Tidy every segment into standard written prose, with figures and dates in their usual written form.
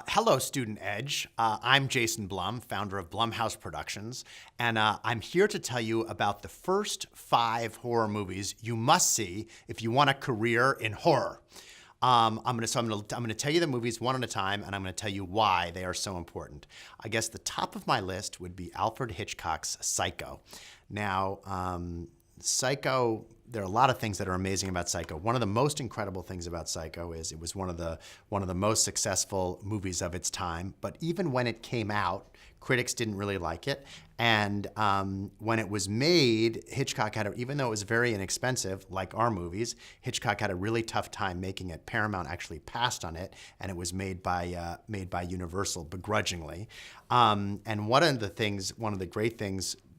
Hello, Student Edge. I'm Jason Blum, founder of Blumhouse Productions, and I'm here to tell you about the first 5 horror movies you must see if you want a career in horror. I'm gonna tell you the movies one at a time, and I'm gonna tell you why they are so important. I guess the top of my list would be Alfred Hitchcock's Psycho. Now, Psycho, there are a lot of things that are amazing about Psycho. One of the most incredible things about Psycho is it was one of the most successful movies of its time. But even when it came out, critics didn't really like it. And when it was made, Hitchcock even though it was very inexpensive, like our movies, Hitchcock had a really tough time making it. Paramount actually passed on it, and it was made by Universal begrudgingly. And one of the great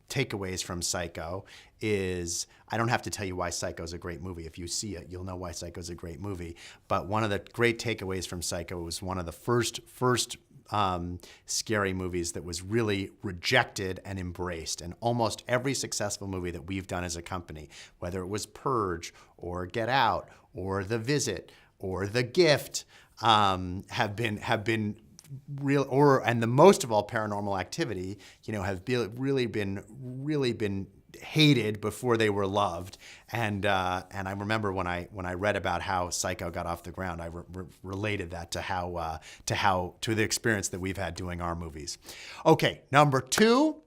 takeaways from Psycho is, I don't have to tell you why Psycho is a great movie. If you see it, you'll know why Psycho is a great movie. But one of the great takeaways from Psycho was one of the first scary movies that was really rejected and embraced. And almost every successful movie that we've done as a company, whether it was Purge or Get Out or The Visit or The Gift, have been real, and the most of all, Paranormal Activity, have really been hated before they were loved. And I remember when I read about how Psycho got off the ground, I related that to the experience that we've had doing our movies. Okay, number 2.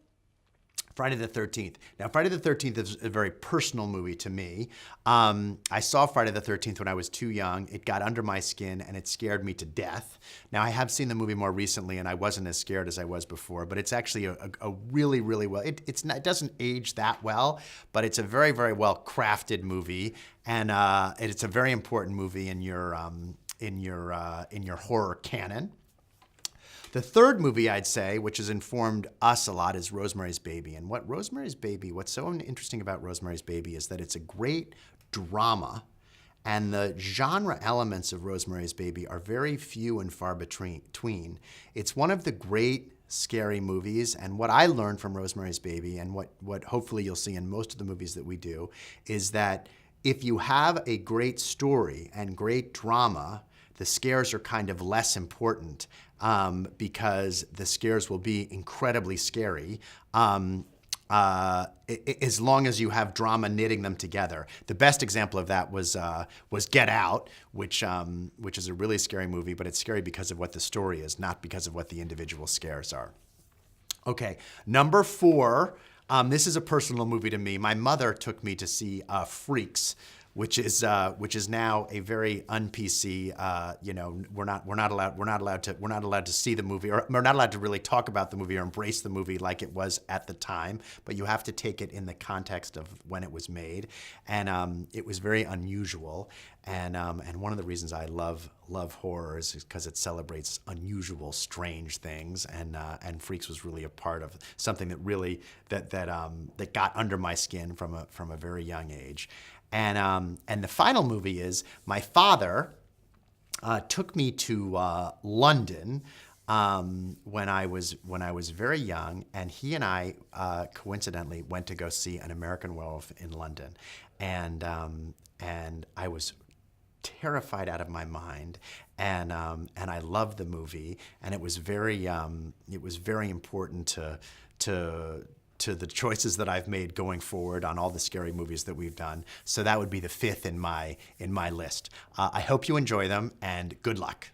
Friday the 13th. Now, Friday the 13th is a very personal movie to me. I saw Friday the 13th when I was too young. It got under my skin and it scared me to death. Now, I have seen the movie more recently and I wasn't as scared as I was before, but it's actually a really, really well, it doesn't age that well, but it's a very, very well crafted movie, and it's a very important movie in your horror canon. The third movie I'd say, which has informed us a lot, is Rosemary's Baby. And what's so interesting about Rosemary's Baby is that it's a great drama, and the genre elements of Rosemary's Baby are very few and far between. It's one of the great scary movies, and what I learned from Rosemary's Baby, and what hopefully you'll see in most of the movies that we do, is that if you have a great story and great drama, the scares are kind of less important, because the scares will be incredibly scary as long as you have drama knitting them together. The best example of that was Get Out, which is a really scary movie, but it's scary because of what the story is, not because of what the individual scares are. Okay, number 4. This is a personal movie to me. My mother took me to see Freaks, which is now a very un-PC. We're not allowed to see the movie, or we're not allowed to really talk about the movie or embrace the movie like it was at the time. But you have to take it in the context of when it was made, and it was very unusual. And one of the reasons I love horror is because it celebrates unusual, strange things. And Freaks was really a part of something that really that got under my skin from a very young age. And the final movie is, my father took me to London when I was very young, and he and I coincidentally went to go see An American Werewolf in London, and I was terrified out of my mind, and I loved the movie, and it was very important to the choices that I've made going forward on all the scary movies that we've done. So that would be the 5th in my list. I hope you enjoy them, and good luck.